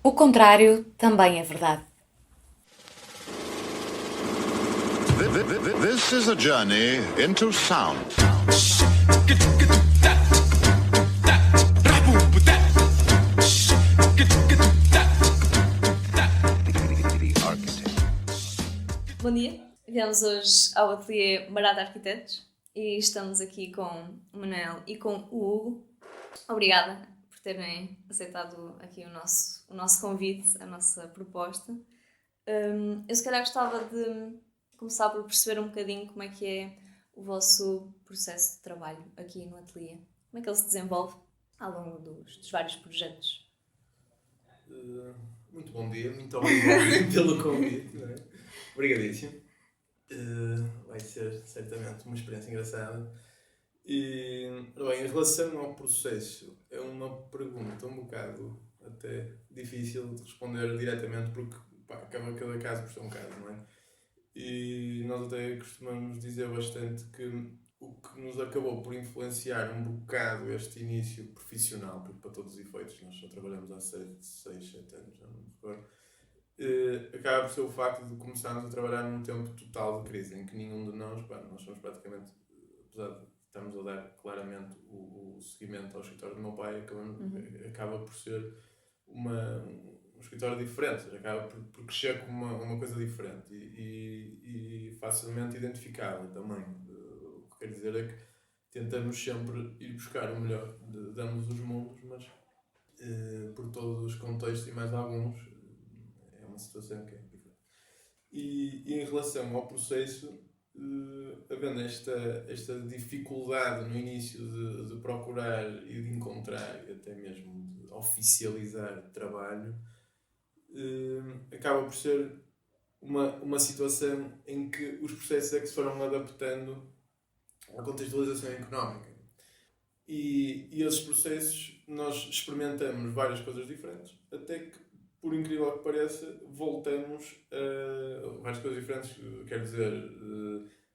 O contrário também é verdade. This is a journey into sound. Bom dia, viemos hoje ao ateliê Barata Arquitetos e estamos aqui com o Manuel e com o Hugo. Obrigada por terem aceitado aqui o nosso convite, a nossa proposta. Eu se calhar gostava de começar por perceber um bocadinho como é que é o vosso processo de trabalho aqui no ateliê. Como é que ele se desenvolve ao longo dos vários projetos? Muito bom dia, muito obrigado pelo convite. Não é? Obrigadíssimo. Vai ser certamente uma experiência engraçada. E, bem, em relação ao processo, é uma pergunta um bocado até difícil de responder diretamente porque acaba cada caso por ser um caso, não é? E nós até costumamos dizer bastante que o que nos acabou por influenciar um bocado este início profissional, porque para todos os efeitos nós só trabalhamos há 6, 7 anos, já não me recordo, acaba por ser o facto de começarmos a trabalhar num tempo total de crise, em que nenhum de nós, nós somos praticamente, apesar de estarmos a dar claramente o seguimento ao escritório do meu pai, acaba por ser um escritório diferente, ou seja, acaba por crescer com uma coisa diferente e facilmente identificável também. O que quer dizer é que tentamos sempre ir buscar o melhor de ambos os mundos, mas por todos os contextos e mais alguns, é uma situação que é diferente. E em relação ao processo, havendo esta dificuldade no início de procurar e de encontrar e até mesmo de oficializar trabalho, acaba por ser uma situação em que os processos é que se foram adaptando à contextualização económica. E esses processos nós experimentamos várias coisas diferentes, até que, por incrível que pareça, voltamos a várias coisas diferentes, quer dizer,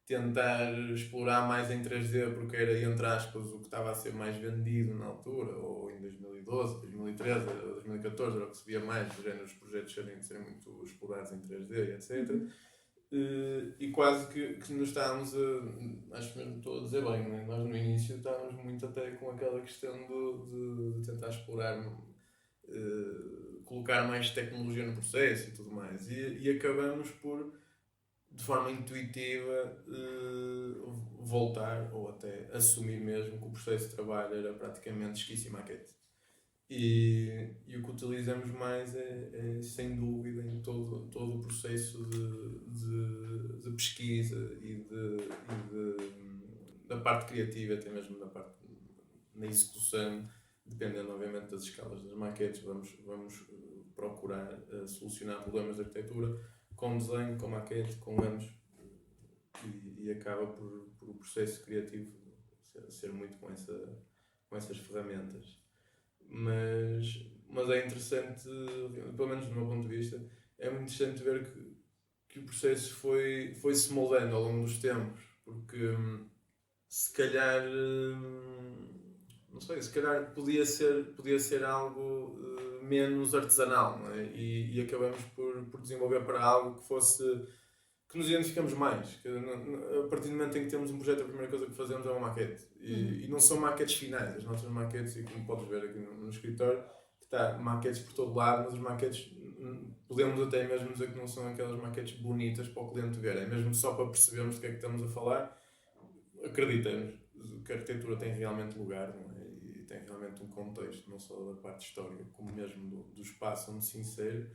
tentar explorar mais em 3D porque era, entre aspas, o que estava a ser mais vendido na altura, ou em 2012, 2013, 2014, era o que se via mais, do género, os projetos serem muito explorados em 3D, etc. E quase que nos estávamos a. Acho que mesmo estou a dizer bem, né? Nós no início estávamos muito até com aquela questão de tentar explorar, colocar mais tecnologia no processo e tudo mais. E acabamos por, de forma intuitiva, voltar ou até assumir mesmo que o processo de trabalho era praticamente esquiço e maquete. E o que utilizamos mais é sem dúvida em todo o processo de pesquisa da parte criativa, até mesmo na execução, dependendo obviamente das escalas das maquetes, vamos procurar solucionar problemas de arquitetura com desenho, com maquete, com anos, e acaba por o processo criativo ser muito com essas ferramentas. Mas é interessante, pelo menos do meu ponto de vista, é muito interessante ver que o processo foi-se moldando ao longo dos tempos, porque se calhar, não sei, se calhar podia ser algo menos artesanal, não é? E acabamos por desenvolver para algo que nos identificamos mais. Que, a partir do momento em que temos um projeto, a primeira coisa que fazemos é uma maquete. E não são maquetes finais. As nossas maquetes, e como podes ver aqui no escritório, que está maquetes por todo lado, mas as maquetes, podemos até mesmo dizer que não são aquelas maquetes bonitas para o cliente ver. É mesmo só para percebermos do que é que estamos a falar. Acreditamos que a arquitetura tem realmente lugar, não é? E tem realmente um contexto, não só da parte histórica, como mesmo do espaço onde se insere.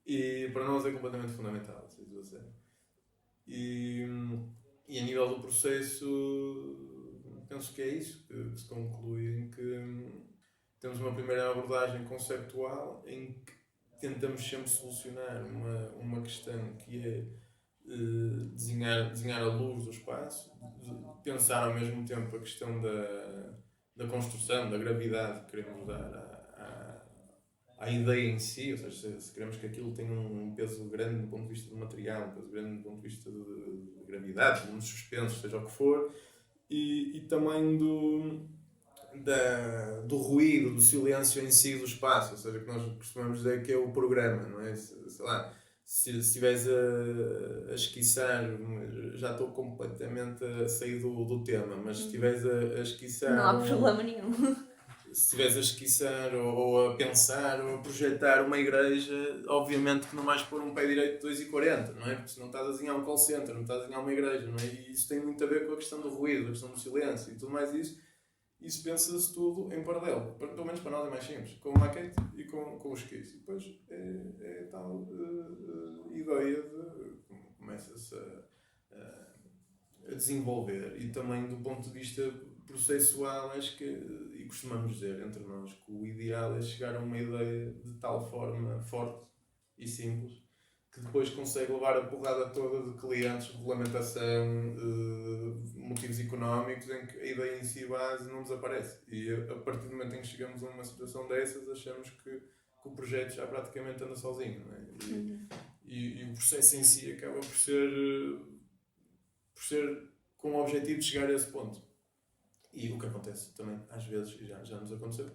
E para nós é completamente fundamental, se dizer. E a nível do processo, penso que é isso que se conclui, em que temos uma primeira abordagem conceptual em que tentamos sempre solucionar uma questão que é desenhar a luz do espaço, pensar ao mesmo tempo a questão da construção, da gravidade que queremos dar à ideia em si, ou seja, se queremos que aquilo tenha um peso grande do ponto de vista do material, um peso grande do ponto de vista de gravidade, de suspensos, seja o que for, e também do ruído, do silêncio em si do espaço, ou seja, que nós costumamos dizer que é o programa, não é? Sei lá, se estiveres a esquiçar, já estou completamente a sair do tema, mas se estiveres a esquiçar... Não há problema nenhum. Se estiveres a esquiçar ou a pensar ou a projetar uma igreja, obviamente que não vais pôr um pé direito de 2,40, não é? Porque se não estás a desenhar um call center, não estás a desenhar uma igreja, não é? E isso tem muito a ver com a questão do ruído, a questão do silêncio e tudo mais isso pensa-se tudo em paralelo. Pelo menos para nós é mais simples, com o maquete e com o esquizo. E depois é tal ideia de começa-se a desenvolver. E também do ponto de vista processual, acho que, e costumamos dizer entre nós, que o ideal é chegar a uma ideia de tal forma forte e simples que depois consegue levar a porrada toda de clientes, regulamentação, motivos económicos, em que a ideia em si base não desaparece. E a partir do momento em que chegamos a uma situação dessas, achamos que o projeto já praticamente anda sozinho, não é? E o processo em si acaba por ser com o objetivo de chegar a esse ponto. E o que acontece também, às vezes, e já nos aconteceu,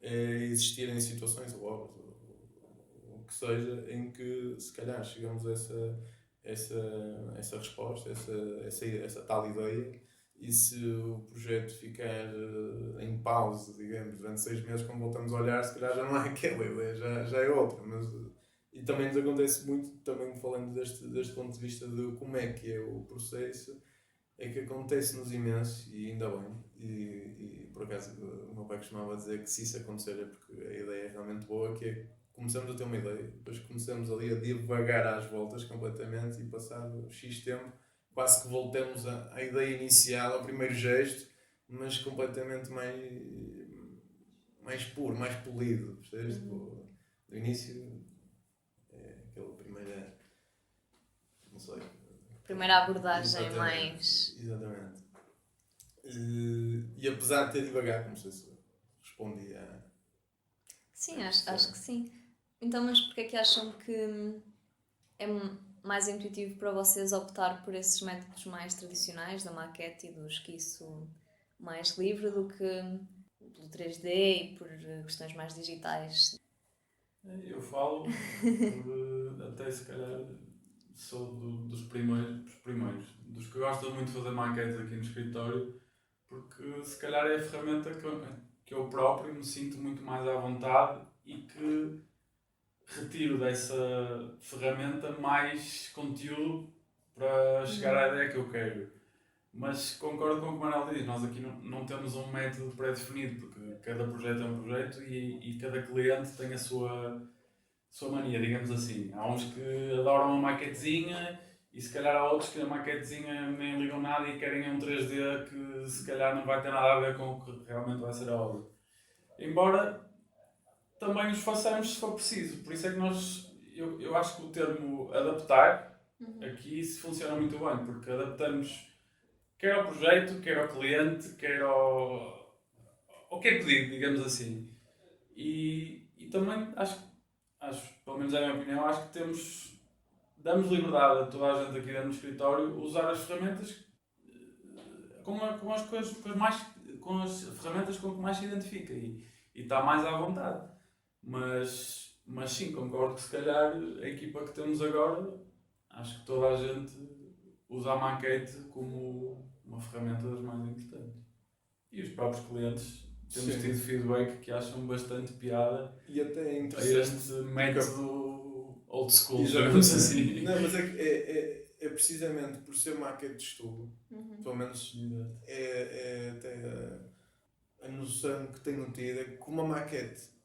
é existirem situações ou obras, ou o que seja, em que se calhar chegamos a essa resposta, essa tal ideia, e se o projeto ficar em pausa, digamos, durante 6 meses, quando voltamos a olhar, se calhar já não é aquela ideia, já é outra. E também nos acontece muito, também falando deste ponto de vista de como é que é o processo, é que acontece-nos imenso, e ainda bem, e por acaso o meu pai costumava dizer que se isso acontecer é porque a ideia é realmente boa, que é começamos a ter uma ideia, depois começamos ali a divagar às voltas completamente e passado X tempo quase que voltamos à ideia inicial, ao primeiro gesto, mas completamente mais puro, mais polido, percebes? Do início é aquela primeira, não sei... Primeira abordagem Exatamente. E apesar de ter devagar, como se respondi a... Sim, acho que sim. Então, mas porquê é que acham que é mais intuitivo para vocês optar por esses métodos mais tradicionais, da maquete e do esquiço mais livre, do que pelo 3D e por questões mais digitais? Eu falo por, até se calhar, sou dos primeiros, dos que gostam muito de fazer maquetes aqui no escritório, porque se calhar é a ferramenta que eu próprio me sinto muito mais à vontade e que retiro dessa ferramenta mais conteúdo para chegar à ideia que eu quero. Mas concordo com o que o Manuel diz, nós aqui não temos um método pré-definido, porque cada projeto é um projeto e cada cliente tem a sua mania, digamos assim. Há uns que adoram uma maquetezinha e se calhar há outros que a maquetezinha nem ligam nada e querem um 3D que se calhar não vai ter nada a ver com o que realmente vai ser a obra. Embora também os façamos se for preciso. Por isso é que eu acho que o termo adaptar aqui se funciona muito bem, porque adaptamos quer ao projeto, quer ao cliente, quer ao que é pedido, digamos assim. E também acho, pelo menos é a minha opinião, acho que damos liberdade a toda a gente aqui dentro do escritório usar as ferramentas com as ferramentas com que mais se identifica e está mais à vontade. Mas sim, concordo que se calhar a equipa que temos agora, acho que toda a gente usa a maquete como uma ferramenta das mais importantes. E os próprios clientes temos tido feedback que acham bastante piada e até é a este método old school, digamos assim. Não, mas é precisamente por ser maquete de estudo, pelo menos é até a noção que tenho tido é que uma maquete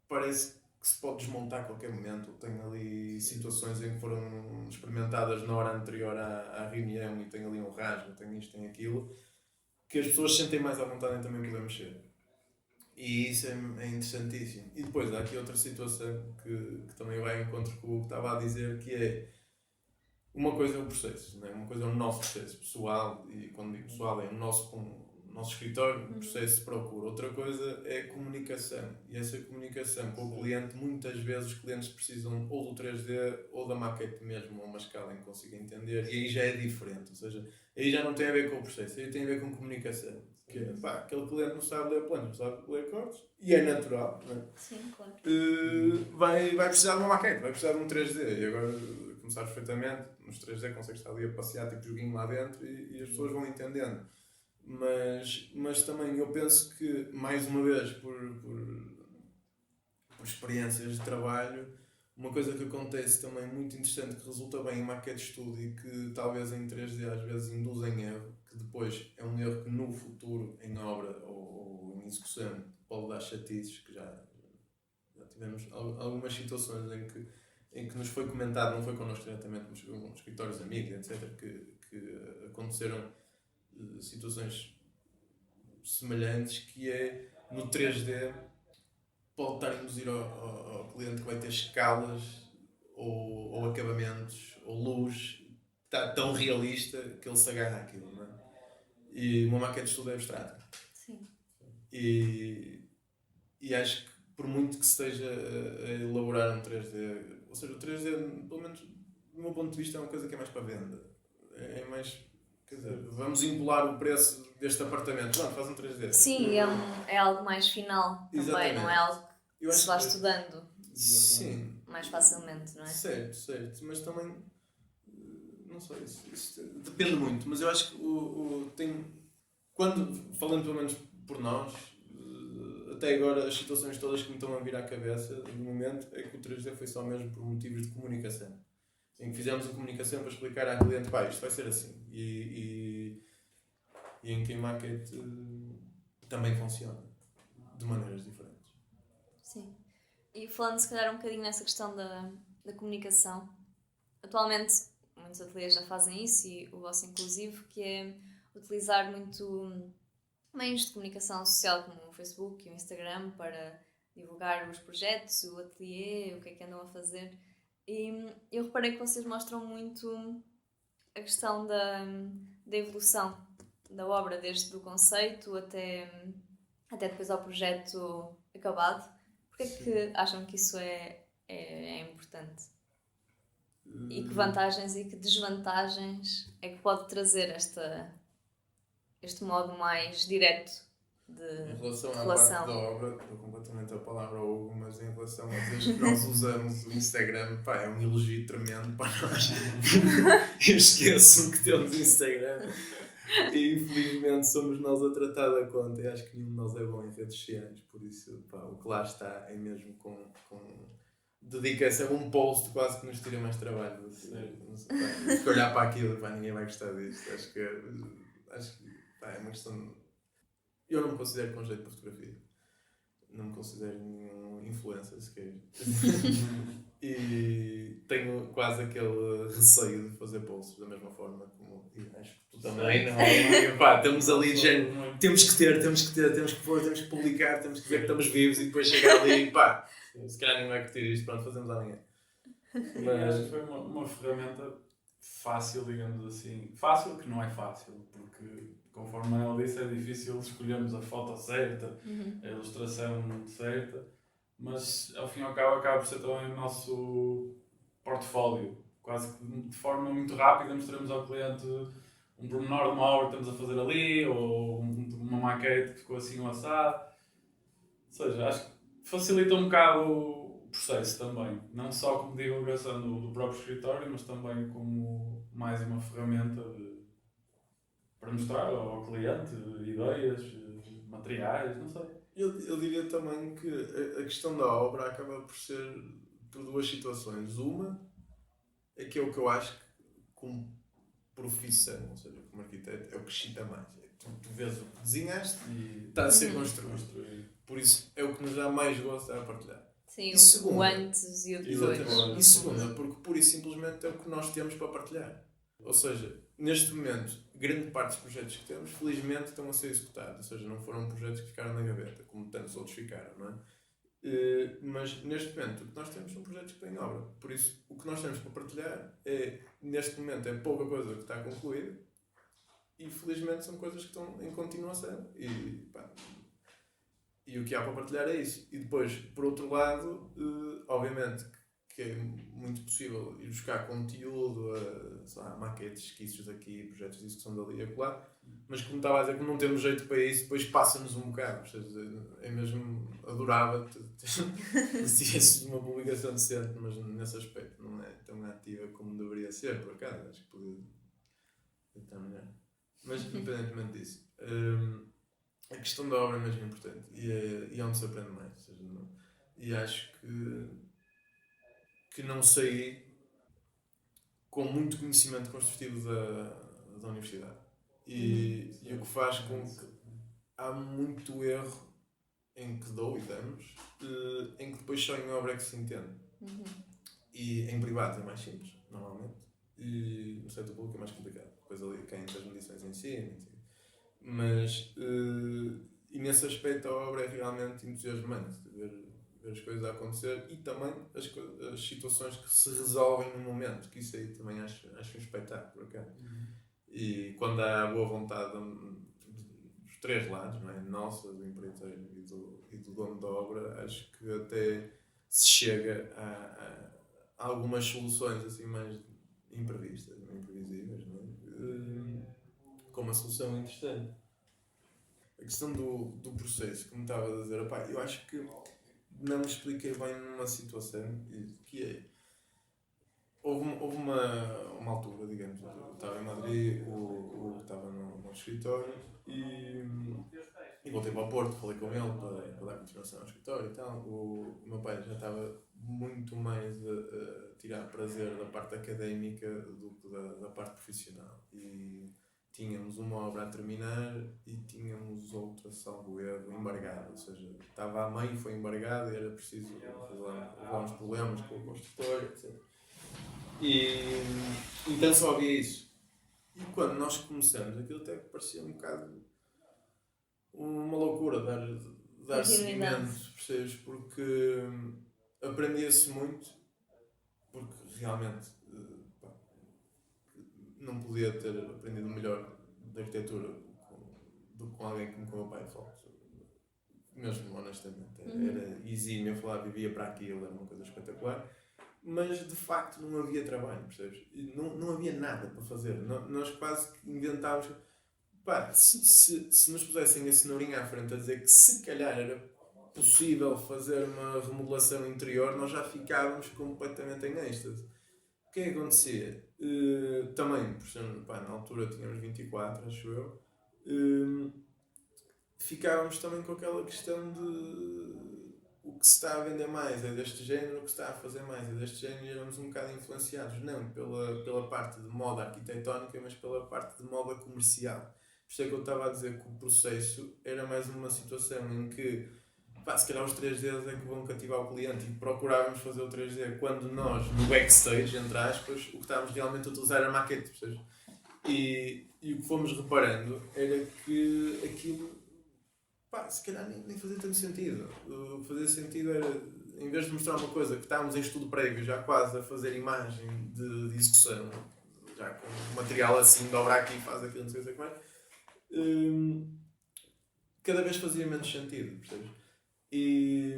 parece que se pode desmontar a qualquer momento. Tem ali situações em que foram experimentadas na hora anterior à reunião e tem ali um rasgo, tem isto, tem aquilo, que as pessoas sentem mais à vontade em também poder mexer. E isso é interessantíssimo. E depois há aqui outra situação que também vai em encontro com o que estava a dizer, que é uma coisa é o processo, né? Uma coisa é o nosso processo pessoal, e quando digo pessoal é o nosso escritório, o processo de procura. Outra coisa é a comunicação. E essa comunicação com o cliente, muitas vezes os clientes precisam ou do 3D ou da maquete mesmo, ou uma escala em que consigam entender. E aí já é diferente. Ou seja, aí já não tem a ver com o processo, aí tem a ver com comunicação. Que é, pá, aquele cliente não sabe ler planos, não sabe ler cortes, e é natural, não é? Sim, claro. Vai precisar de uma maquete, vai precisar de um 3D, e agora, como sabes perfeitamente, nos 3D consegues estar ali a passear tipo joguinho lá dentro e as pessoas vão entendendo. Mas também eu penso que, mais uma vez, por experiências de trabalho, uma coisa que acontece também muito interessante, que resulta bem em maquete de estudo e que talvez em 3D às vezes induz em erro, que depois é um erro que no futuro, em obra ou em execução, pode dar chatices, que já tivemos algumas situações em que nos foi comentado, não foi connosco diretamente, mas com escritórios amigos, etc., que aconteceram situações semelhantes, que é no 3D pode estar a induzir ao cliente que vai ter escalas ou acabamentos ou luz está tão realista que ele se agarra àquilo, não é? E uma maquete de estudo é abstrata. Sim. E acho que por muito que se esteja a elaborar um 3D, ou seja, o 3D, pelo menos do meu ponto de vista, é uma coisa que é mais para venda. É mais, quer dizer, vamos impolar o preço deste apartamento. Pronto, faz um 3D. Sim, é algo mais final também, Exatamente. não é algo Eu que acho se vá que- estudando Sim, mais facilmente, não é? certo, mas também não sei, isso depende muito, mas eu acho que falando pelo menos por nós, até agora as situações todas que me estão a vir à cabeça no momento é que o 3D foi só mesmo por motivos de comunicação, em que fizemos a comunicação para explicar à cliente, pá, isto vai ser assim, e em que a maquete também funciona de maneiras diferentes. Sim. E falando se calhar um bocadinho nessa questão da comunicação, atualmente muitos ateliês já fazem isso e o vosso inclusive, que é utilizar muito meios de comunicação social como o Facebook e o Instagram para divulgar os projetos, o ateliê, o que é que andam a fazer. E eu reparei que vocês mostram muito a questão da evolução da obra, desde o conceito até depois ao projeto acabado. Porquê é que acham que isso é importante? E que vantagens e que desvantagens é que pode trazer este modo mais direto de Em relação à relação? parte da obra, dou completamente a palavra ao Hugo, mas em relação às vezes que nós usamos o Instagram, pá, é um elogio tremendo para nós. Eu esqueço-me que temos Instagram e infelizmente somos nós a tratar da conta e acho que nenhum de nós é bom em redes sociais, por isso, pá, o que lá está é mesmo com dedica-se a um post quase que nos tira mais trabalho. Não sei, se olhar para aquilo, pá, ninguém vai gostar disto. Acho que pá, é uma questão. Eu não me considero com jeito para fotografia. Não me considero nenhum influencer sequer. E tenho quase aquele receio de fazer posts da mesma forma como. E acho que tu também, não é? E, pá, estamos ali de género. Temos que pôr, temos que publicar, temos que dizer que estamos vivos e depois chegar ali e pá. Se calhar ninguém vai curtir isto, pronto, fazemos amanhã. Mas acho que foi uma ferramenta fácil, digamos assim. Fácil que não é fácil, porque conforme ela disse é difícil escolhermos a foto certa, a ilustração certa, mas ao fim e ao cabo acaba por ser também o nosso portfólio. Quase que de forma muito rápida mostramos ao cliente um pormenor de uma obra que estamos a fazer ali, ou uma maquete que ficou assim um assado. Ou seja, acho que facilita um bocado o processo também, não só como divulgação do próprio escritório, mas também como mais uma ferramenta para mostrar ao cliente ideias, materiais, não sei. Eu diria também que a questão da obra acaba por ser por duas situações. Uma é que é o que eu acho que como profissão, ou seja, como arquiteto, é o que excita mais. Tu vês o que desenhaste e está a ser construído. Por isso é o que nos dá mais gosto a partilhar. Sim, segunda, o antes e o depois. Exatamente. E segunda, porque pura e simplesmente é o que nós temos para partilhar. Ou seja, neste momento, grande parte dos projetos que temos, felizmente, estão a ser executados. Ou seja, não foram projetos que ficaram na gaveta, como tantos outros ficaram, não é? Mas neste momento, o que nós temos são projetos que têm obra. Por isso, o que nós temos para partilhar é, neste momento, é pouca coisa que está concluída e felizmente são coisas que estão em continuação. E o que há para partilhar é isso. E depois, por outro lado, obviamente, que é muito possível ir buscar conteúdo, sei lá, maquetes, esquiços daqui, projetos de execução dali e acolá, mas como estava a dizer, como não temos jeito para isso, depois passa-nos um bocado. É mesmo adorável se tivesse uma publicação decente, mas nesse aspecto não é tão ativa como deveria ser, por acaso. Acho que podia estar melhor. Mas, independentemente disso, a questão da obra é mesmo importante e é onde se aprende mais. Ou seja, e acho que não saí com muito conhecimento construtivo da universidade. E o que faz com que há muito erro em que dou e damos, em que depois só em obra é que se entende. E em privado é mais simples, normalmente. E no setor público é mais complicado. Depois ali quem as medições em si. Mas, e nesse aspecto a obra é realmente entusiasmante. Ver as coisas a acontecer e também as situações que se resolvem no momento, que isso aí também acho um espetáculo. Okay? E quando há boa vontade dos três lados, não é? Nossa, do empreiteiro e do dono da obra, acho que até se chega a algumas soluções assim mais imprevistas, imprevisíveis, não é? Com uma solução interessante. A questão do processo, como estava a dizer, opá, eu acho que não me expliquei bem numa situação que é. Houve uma altura, digamos, eu estava em Madrid, o estava no escritório e voltei para o Porto, falei com ele para dar continuação ao escritório e tal. O meu pai já estava muito mais a tirar prazer da parte académica do que da parte profissional. E tínhamos uma obra a terminar e tínhamos outra, salvo erro, embargada. Ou seja, estava a meio, foi embargada e era preciso levar uns problemas com o construtor, etc. E então só havia isso. E quando nós começamos, aquilo até parecia um bocado uma loucura dar seguimento, percebes? Porque aprendia-se muito, porque realmente não podia ter aprendido melhor de arquitetura do que com alguém como o meu pai fala. Mesmo honestamente, era exímio a falar, vivia para aquilo, era uma coisa espetacular. Mas de facto não havia trabalho, percebes? Não havia nada para fazer. Nós quase que inventávamos. Pá, se nos pusessem a cenourinha à frente a dizer que se calhar era possível fazer uma remodelação interior, nós já ficávamos completamente em êxtase. O que é que acontecia? Também, por exemplo, na altura tínhamos 24, acho eu, ficávamos também com aquela questão de o que se está a vender mais é deste género, o que se está a fazer mais é deste género, e éramos um bocado influenciados, não pela parte de moda arquitetónica, mas pela parte de moda comercial. Por isso é que eu estava a dizer que o processo era mais uma situação em que, se calhar os 3Ds é que vão cativar o cliente, e procurávamos fazer o 3D quando nós, no backstage, entre aspas, o que estávamos realmente a utilizar era maquete, percebes? E o que fomos reparando era que aquilo se calhar nem fazia tanto sentido. O que fazia sentido era, em vez de mostrar uma coisa que estávamos em estudo prévio, já quase a fazer imagem de execução, já com material assim, dobra aqui, faz aquilo, não sei o que mais, cada vez fazia menos sentido, percebes? E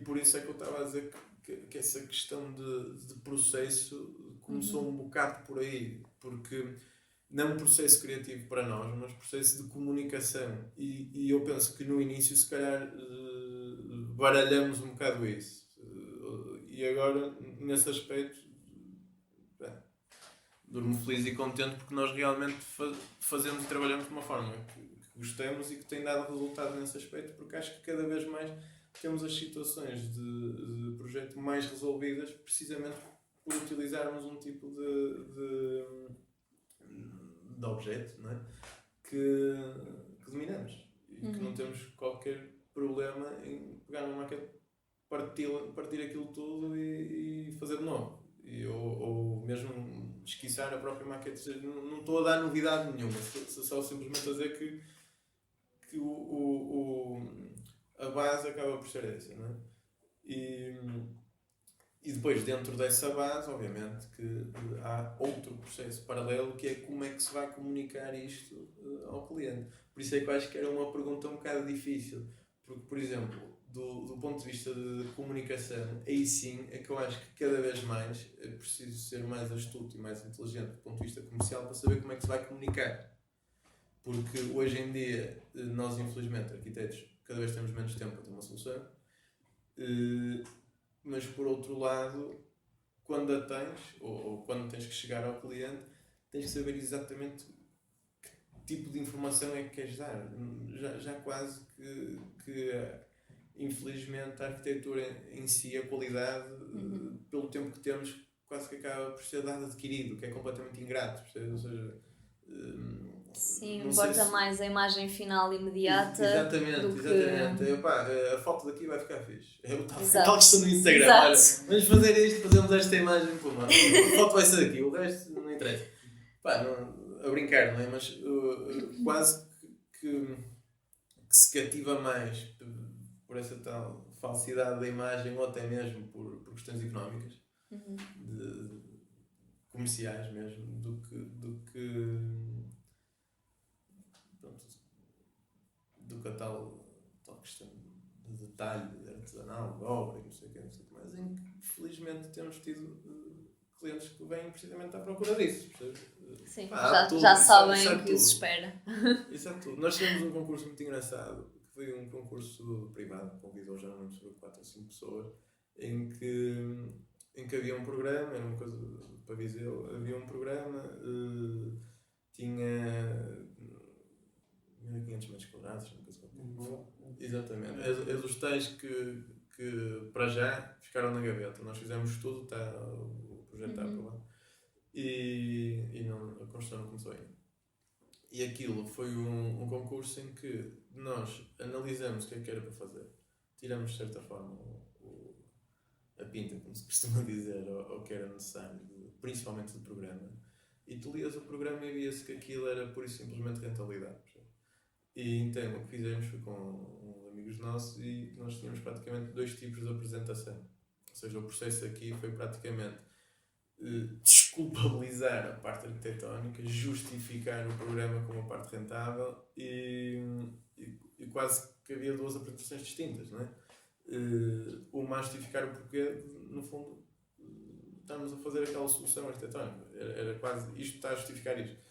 por isso é que eu estava a dizer que essa questão de processo começou um bocado por aí, porque não processo criativo para nós, mas processo de comunicação. E eu penso que no início, se calhar, baralhamos um bocado isso. E agora, nesse aspecto, durmo feliz e contente porque nós realmente fazemos e trabalhamos de uma forma que gostamos e que tem dado resultado nesse aspecto, porque acho que cada vez mais temos as situações de projeto mais resolvidas precisamente por utilizarmos um tipo de objeto, não é? que dominamos e que não temos qualquer problema em pegar uma maquete, partir aquilo tudo e fazer de novo. Ou mesmo esquiçar a própria maquete. Não estou a dar novidade nenhuma, só simplesmente a dizer que a base acaba por ser essa, não é? E depois, dentro dessa base, obviamente, que há outro processo paralelo, que é como é que se vai comunicar isto ao cliente. Por isso é que eu acho que era uma pergunta um bocado difícil. Porque, por exemplo, do ponto de vista de comunicação, aí sim é que eu acho que cada vez mais é preciso ser mais astuto e mais inteligente do ponto de vista comercial para saber como é que se vai comunicar. Porque hoje em dia, nós infelizmente, arquitetos, cada vez temos menos tempo para ter uma solução, mas por outro lado, quando a tens, ou quando tens que chegar ao cliente, tens que saber exatamente que tipo de informação é que queres dar. Já quase que infelizmente a arquitetura em si, a qualidade, pelo tempo que temos, quase que acaba por ser dado adquirido, que é completamente ingrato. Ou seja, sim, não importa sei se... mais a imagem final imediata. Exatamente, do que... exatamente. Epá, a foto daqui vai ficar fixe. É Exato. tal questão no Instagram. Exato. Olha, vamos fazer isto, fazemos esta imagem, pô, mano. A foto vai ser aqui, o resto não interessa. Pá, não, a brincar, não é? Mas quase que se cativa mais por essa tal falsidade da imagem, ou até mesmo por questões económicas, comerciais mesmo, do que a tal questão de detalhe, de artesanal, de obra e não sei o que, mas em que felizmente temos tido clientes que vêm precisamente à procura disso. Sim, tudo, já sabem isso é o que os espera. Isso é tudo. Nós tivemos um concurso muito engraçado, que foi um concurso privado, convidou já não lembro, 4 ou 5 pessoas, em que havia um programa, era uma coisa para Viseu, havia um programa, tinha 1500 metros quadrados, uma coisa qualquer. Exatamente. É dos tais que para já ficaram na gaveta. Nós fizemos tudo, o projeto está aprovado. E não, a construção não começou ainda. E aquilo foi um concurso em que nós analisamos o que era para fazer. Tiramos, de certa forma, a pinta, como se costuma dizer, ao que era necessário, principalmente do programa. E tu lias o programa e via-se que aquilo era pura e simplesmente rentabilidade. E então o que fizemos foi com uns amigos nossos e nós tínhamos praticamente 2 tipos de apresentação. Ou seja, o processo aqui foi praticamente desculpabilizar a parte arquitetónica, justificar o programa como uma parte rentável e quase que havia 2 apresentações distintas, não é? Uma a justificar o porquê, no fundo, estamos a fazer aquela solução arquitetónica. Era quase isto está a justificar isto.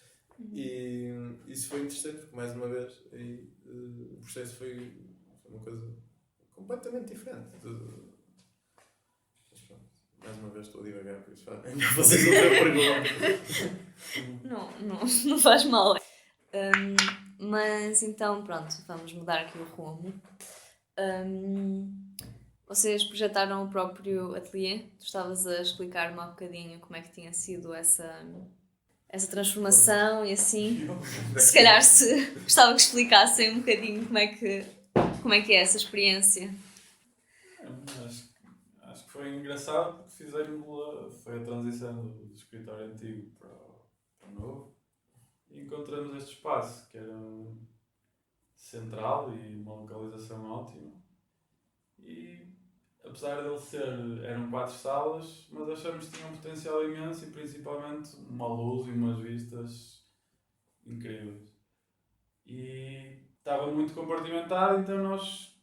E isso foi interessante porque, mais uma vez, o processo foi uma coisa completamente diferente. Mas pronto, mais uma vez estou a divagar, por isso é melhor fazer outra pergunta. Não faz mal. Mas então, pronto, vamos mudar aqui o rumo. Vocês projetaram o próprio ateliê? Tu estavas a explicar-me há bocadinho como é que tinha sido essa transformação e assim. Se calhar se gostava que explicassem um bocadinho como é que é essa experiência. Acho que foi engraçado porque foi a transição do escritório antigo para o novo e encontramos este espaço que era central e uma localização ótima e apesar dele eram 4 salas, mas achamos que tinha um potencial imenso e principalmente uma luz e umas vistas incríveis. E estava muito compartimentado, então nós,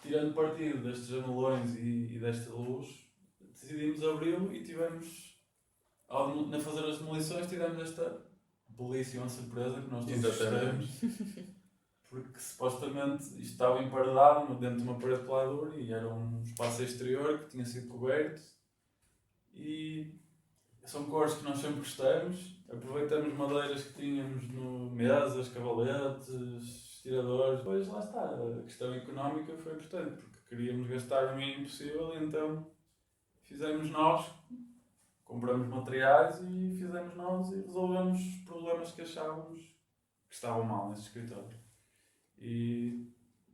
tirando partido destes janelões e desta luz, decidimos abri-lo e tivemos, a fazer as demolições, tivemos esta belíssima surpresa que nós todos gostamos. Porque supostamente isto estava emparedado dentro de uma parede de peladura e era um espaço exterior que tinha sido coberto e são cores que nós sempre gostamos. Aproveitamos madeiras que tínhamos no mesas, cavaletes, estiradores. Depois lá está, a questão económica foi importante porque queríamos gastar o mínimo possível e então fizemos nós, compramos materiais e fizemos nós e resolvemos os problemas que achávamos que estavam mal neste escritório. E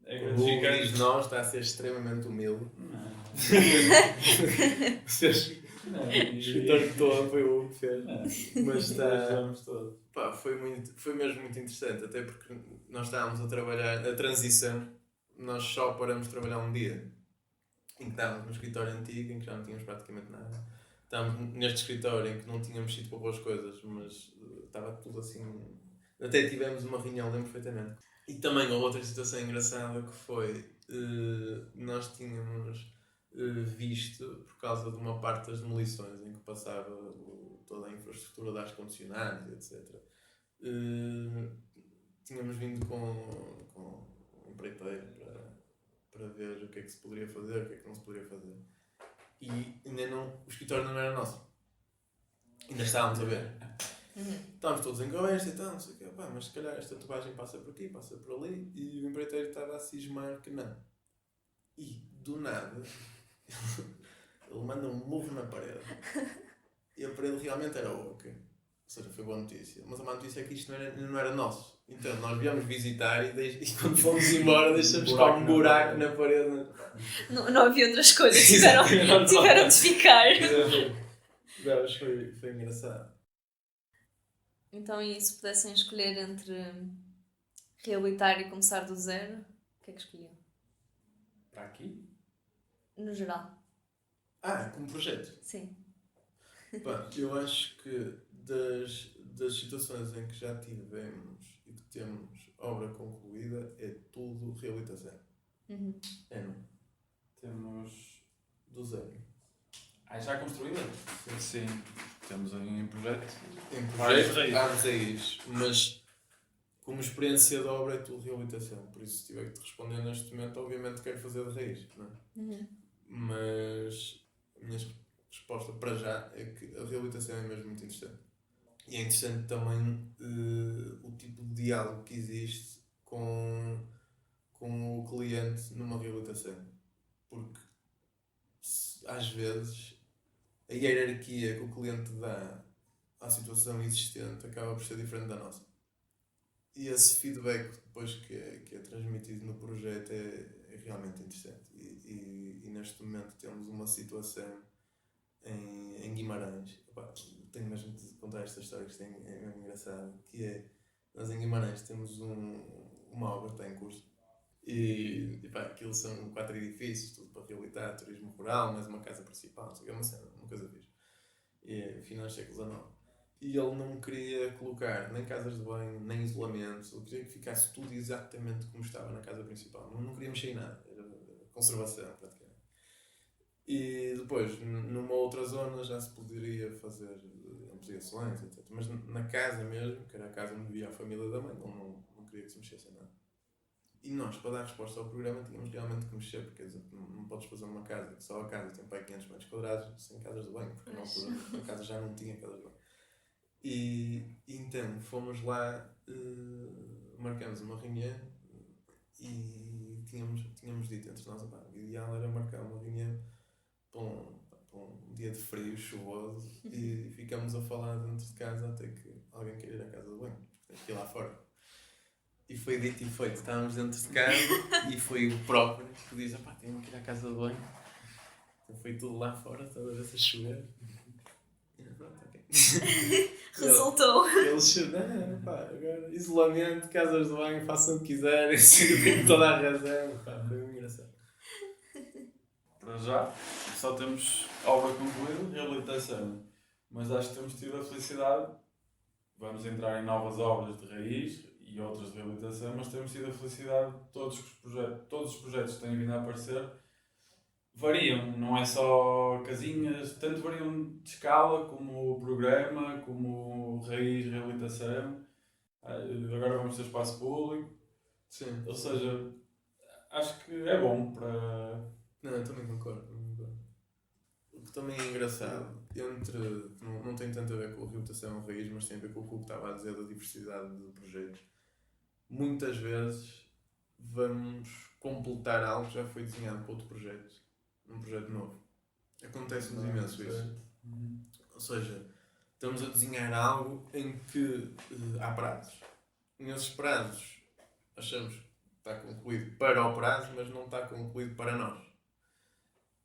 é gratificante. O diz nós está a ser extremamente humilde. Não. O escritório todo foi o que fez. Mas está. Pá, foi mesmo muito interessante, até porque nós estávamos a trabalhar a transição, nós só paramos de trabalhar um dia em que estávamos no escritório antigo, em que já não tínhamos praticamente nada. Estávamos neste escritório em que não tínhamos sido para boas coisas, mas estava tudo assim. Até tivemos uma reunião, lembro perfeitamente. E também houve outra situação engraçada que foi nós tínhamos visto, por causa de uma parte das demolições em que passava toda a infraestrutura de ar-condicionados, etc. Tínhamos vindo com um empreiteiro para ver o que é que se poderia fazer, o que é que não se poderia fazer. E ainda não, o escritório não era nosso. Ainda estávamos a ver. Estávamos todos em conversa e tal, não sei o quê. Pá, mas se calhar esta tubagem passa por aqui, passa por ali. E o empreiteiro estava a cismar que não. E, do nada, ele manda um murro na parede. E a parede realmente era oca. Ou seja, foi boa notícia. Mas a má notícia é que isto não era nosso. Então, nós viemos visitar e quando fomos embora deixamos cá um buraco na parede. Não havia outra escolha, tiveram de ficar. Não, mas foi engraçado. Então, e se pudessem escolher entre reabilitar e começar do zero, o que é que escolhiam? Para aqui? No geral. Como projeto. Sim. Pá, eu acho que das situações em que já tivemos e que temos obra concluída, é tudo reabilitação. É, não? Temos... Do zero. Já construída? Sim. Temos aí em projeto. Em Várias projeto, raízes. raízes. Mas como experiência de obra é tudo reabilitação. Por isso, se tiver que te responder neste momento, obviamente quero fazer de raiz. Não é? Mas a minha resposta para já é que a reabilitação é mesmo muito interessante. E é interessante também o tipo de diálogo que existe com o cliente numa reabilitação. Porque às vezes a hierarquia que o cliente dá à situação existente acaba por ser diferente da nossa. E esse feedback depois que é transmitido no projeto é realmente interessante. E neste momento temos uma situação em Guimarães. Opa, tenho mesmo de contar esta história que é mesmo engraçada, que é, nós em Guimarães temos uma obra que está em curso. E pá, aquilo são 4 edifícios, tudo para reabilitar, turismo rural, mais uma casa principal, não sei o que, uma coisa fixe. E finais do século XIX. E ele não queria colocar nem casas de banho, nem isolamentos, ele queria que ficasse tudo exatamente como estava na casa principal. Não queria mexer em nada, era conservação praticamente. E depois, numa outra zona, já se poderia fazer ampliações, etc. Mas na casa mesmo, que era a casa onde vivia a família da mãe, ele não queria que se mexesse em nada. E nós, para dar resposta ao programa, tínhamos realmente que mexer, porque não podes fazer uma casa que só a casa tem para 500 metros quadrados sem casas de banho, porque na altura a casa já não tinha casas de banho. E então fomos lá, marcamos uma reunião e tínhamos dito entre nós, o ideal era marcar uma reunião para um dia de frio, chuvoso, e ficamos a falar dentro de casa até que alguém queira ir à casa de banho, porque tens que ir lá fora. E foi dito e feito, estávamos dentro de casa e foi o próprio que diz, tenho que ir à casa de banho. Então foi tudo lá fora, estava a ver se a chover. Resultou. Eles agora isolamento, casas de banho, façam o que quiserem, tenho toda a razão. Foi muito engraçado. Para já, só temos obra concluída, reabilitação. Mas acho que temos tido a felicidade, vamos entrar em novas obras de raiz e outras de reabilitação, mas temos tido a felicidade de todos os projetos que têm vindo a aparecer variam, não é só casinhas, tanto variam de escala como o programa, como raiz, reabilitação. Agora vamos ter espaço público. Sim. Ou seja, acho que é bom para... Não, eu também concordo. O que também é engraçado, não tem tanto a ver com a reabilitação raiz, mas tem a ver com o que estava a dizer da diversidade de projetos. Muitas vezes vamos completar algo que já foi desenhado para outro projeto, num projeto novo. Acontece-nos imenso isso. Ou seja, estamos a desenhar algo em que há prazos. Nesses prazos achamos que está concluído para o prazo, mas não está concluído para nós.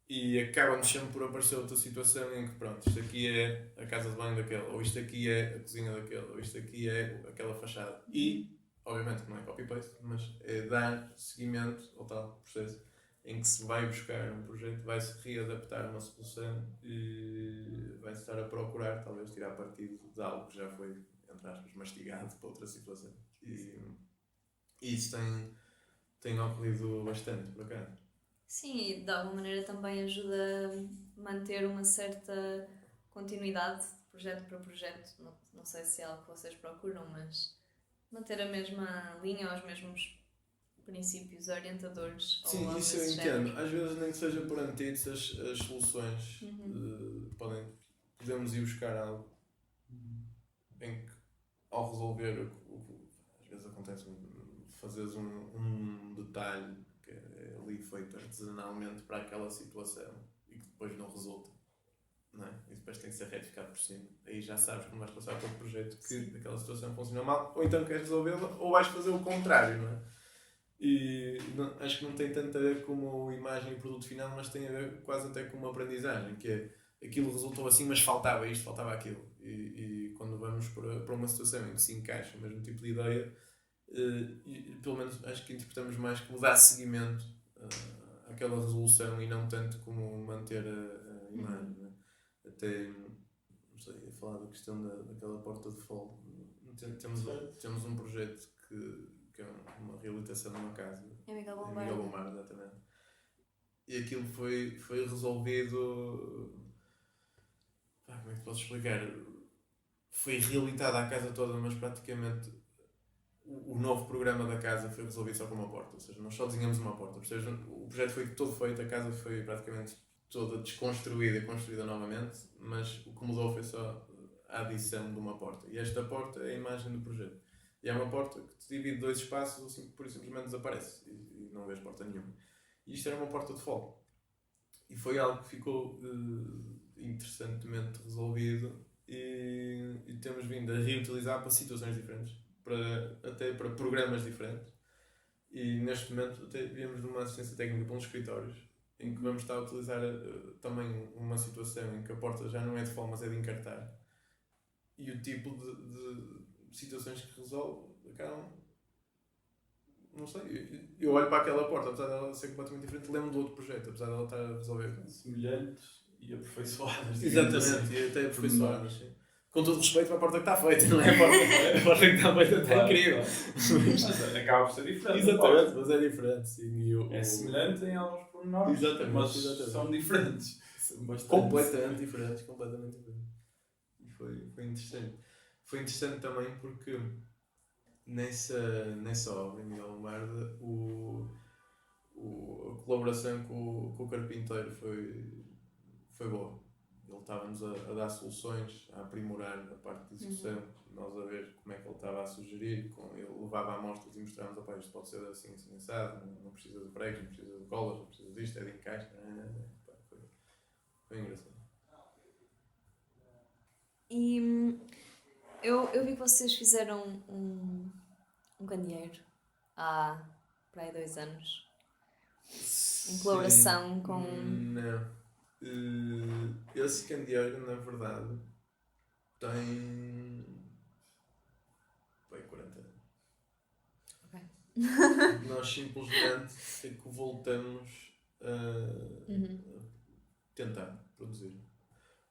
E acaba-nos sempre por aparecer outra situação em que, pronto, isto aqui é a casa de banho daquele, ou isto aqui é a cozinha daquele, ou isto aqui é aquela fachada. E, obviamente, não é copy-paste, mas é dar seguimento ao tal processo em que se vai buscar um projeto, vai-se readaptar uma solução e vai-se estar a procurar, talvez, tirar partido de algo que já foi, entre aspas, mastigado para outra situação. E isso tem ocorrido bastante, por acaso. Sim, e de alguma maneira também ajuda a manter uma certa continuidade de projeto para projeto. Não sei se é algo que vocês procuram, mas manter a mesma linha ou os mesmos princípios orientadores. Ou Sim, algo isso eu desse entendo. género. Às vezes, nem que seja por antíteses, as soluções podemos ir buscar algo em que, ao resolver, às vezes acontece fazeres um detalhe que é ali feito artesanalmente para aquela situação e que depois não resulta, não é? E depois tem que ser retificado por cima. Aí já sabes como vais passar pelo projeto que aquela situação funciona mal, ou então queres resolvê-la, ou vais fazer o contrário, não é? E acho que não tem tanto a ver com a imagem e o produto final, mas tem a ver quase até com uma aprendizagem, que é aquilo resultou assim, mas faltava isto, faltava aquilo. E quando vamos para uma situação em que se encaixa o mesmo tipo de ideia, pelo menos acho que interpretamos mais como dar seguimento àquela resolução e não tanto como manter a imagem. Né? Até, não sei, ia falar da questão daquela porta de fall. Temos um projeto que é uma reabilitação de uma casa. É Miguel Em Bombarda. Miguel Bombarda, exatamente. E aquilo foi resolvido. Como é que posso explicar? Foi reabilitada a casa toda, mas praticamente o novo programa da casa foi resolvido só com uma porta. Ou seja, nós só desenhamos uma porta. Ou seja, o projeto foi todo feito, a casa foi praticamente toda desconstruída e construída novamente, mas o que mudou foi só a adição de uma porta. E esta porta é a imagem do projeto. E é uma porta que te divide dois espaços, assim, por isso simplesmente desaparece e não vês porta nenhuma. E isto era uma porta de fall. E foi algo que ficou interessantemente resolvido e temos vindo a reutilizar para situações diferentes, até para programas diferentes. E neste momento até viemos de uma assistência técnica para uns escritórios em que vamos estar a utilizar também uma situação em que a porta já não é de fall, mas é de encartar. E o tipo de situações que resolve acabam, não sei, eu olho para aquela porta, apesar dela ser completamente diferente, lembro do outro projeto, apesar dela estar a resolver Semelhantes e aperfeiçoadas. exatamente, e até aperfeiçoadas, sim. Com todo respeito para a porta que está feita, não é? A porta que está feita está Claro. incrível. Mas acaba por ser diferente. Exatamente, mas é diferente, sim. É semelhante em alguns pormenores, Exatamente, mas exatamente. são diferentes. Bastante. Completamente diferentes. E foi interessante. Foi interessante também porque nessa obra, em Miguel Bombarda, a colaboração com o carpinteiro foi boa. Ele estava-nos a dar soluções, a aprimorar a parte de execução, nós a ver como é que ele estava a sugerir, ele levava amostras e mostrávamos, opá, isto pode ser assim, assim, assado, não precisa de pregos, não precisa de colas, não precisa disto, é de encaixe. Foi engraçado. E eu vi que vocês fizeram um candeeiro há para aí 2 anos. Em colaboração com. Não. Esse candeeiro, na verdade, tem. Bem, 40 anos. Ok. Nós simplesmente é que voltamos a tentar produzir.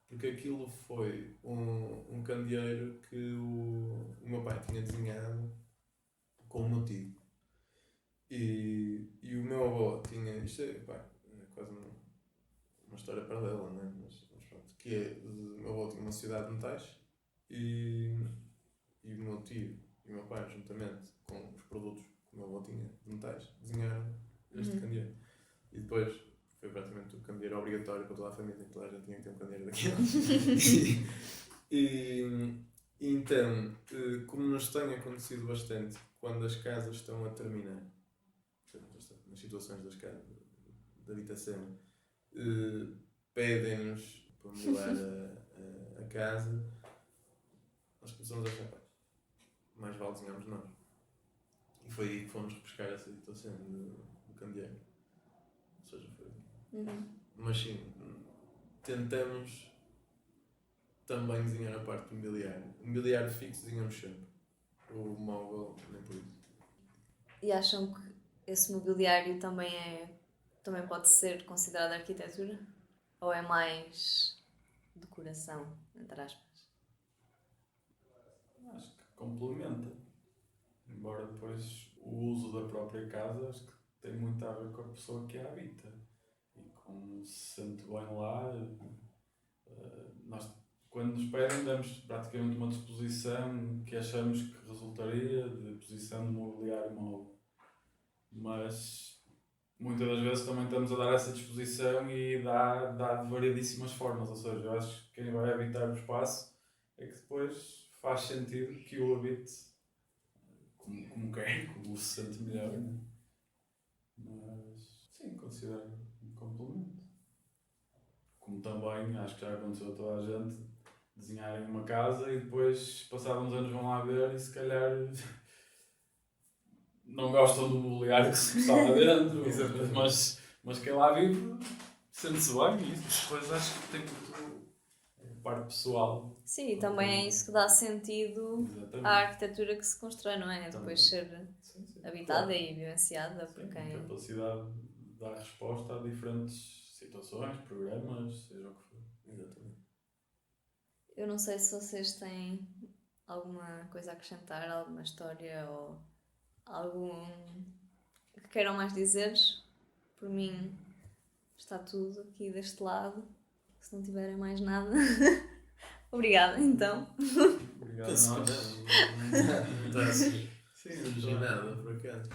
Porque aquilo foi um candeeiro que o meu pai tinha desenhado com o meu tio. E o meu avô tinha. Isto é quase uma história paralela, não é? Mas pronto. Que é: o meu avô tinha uma sociedade de metais e o meu tio e o meu pai, juntamente com os produtos que o meu avô tinha de metais, desenharam este candeeiro. E depois foi praticamente o candeeiro obrigatório para toda a família, toda a gente tinha que ter um candeeiro daquilo. e então, como nos tem acontecido bastante quando as casas estão a terminar, nas situações das casas, de habitação, pedem-nos para melhorar a casa, nós começamos a achar, mais vale desenharmos nós. E foi aí que fomos repescar essa situação do candeeiro. Ou seja, foi. Mas sim, tentamos também desenhar a parte do mobiliário. O mobiliário fixo desenhamos sempre. O móvel, nem por isso. E acham que esse mobiliário também pode ser considerado arquitetura? Ou é mais decoração, entre aspas? Acho que complementa. Embora depois o uso da própria casa, acho que tem muito a ver com a pessoa que a habita e como se sente bem lá. Nós, quando nos pedem, damos praticamente uma disposição que achamos que resultaria de posição de mobiliário móvel. Mas muitas das vezes também estamos a dar essa disposição e dá de variedíssimas formas. Ou seja, eu acho que quem vai habitar o espaço é que depois faz sentido que o habite como quer, como se sente melhor. Né? Mas sim, considero um complemento. Como também, acho que já aconteceu a toda a gente, desenharem uma casa e depois, passados uns anos, vão lá ver e se calhar não gostam do mobiliário que se está lá dentro, mas quem lá vive sente-se bem e isso depois acho que tem muito parte pessoal. Sim, e também é isso que dá sentido Exatamente. à arquitetura que se constrói, não é? Depois ser Sim. habitada Claro. e vivenciada por Sim, quem... capacidade de dar resposta a diferentes situações, programas, seja o que for. Exatamente. Eu não sei se vocês têm alguma coisa a acrescentar, alguma história ou algum que queiram mais dizer. Por mim está tudo aqui deste lado. Se não tiverem mais nada. Obrigada, então. Obrigado a nós. Não está a surgir Sim, nada por acaso.